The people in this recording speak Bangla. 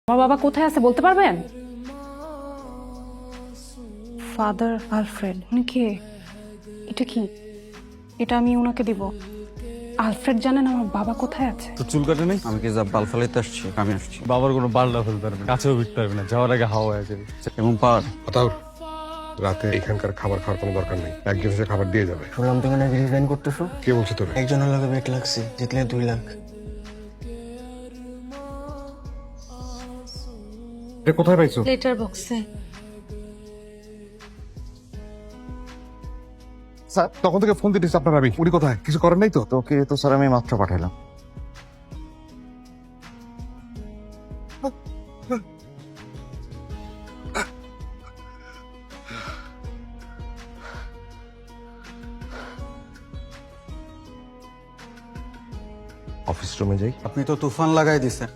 আমার বাবা কোথায় আছে বলতে পারবেন? ফাদার আলফ্রেড, উনি কে? এটা কি? এটা আমি ওনাকে দিব? আলফ্রেড জানেন আমার বাবা কোথায় আছে? তো চুল কাটে নেই? আমি কি যা বাল ফালাইতে আসছি? আমি আসছি। বাবার কোনো বাল্লা ফেলতে পারবে না, কাছেও বিকতে পারবে না, যাওয়ার আগে হাওয়া হয়ে যাবে। এবং পার আতাউর, রাতে এখানকার খাবার খাওয়ার কোনো দরকার নেই, একজন এসে খাবার দিয়ে যাবে। শুনলাম তুমি নাকি রিজাইন করতেছো। কে বলছে তোরে? একজনের লগে বেট লাগছে, জিতলে 2 লাখ। এটা কোথায় পাইছো? লেটার বক্সে। স্যার, তখন থেকে ফোন দিতেছি আপনার, আমি উনি কোথায়? কিছু করেন নাই তো? তোকে তো স্যার আমি মাত্র পাঠালাম। অফিস রুমে যাই। আপনি তো তুফান লাগাই দিছেন।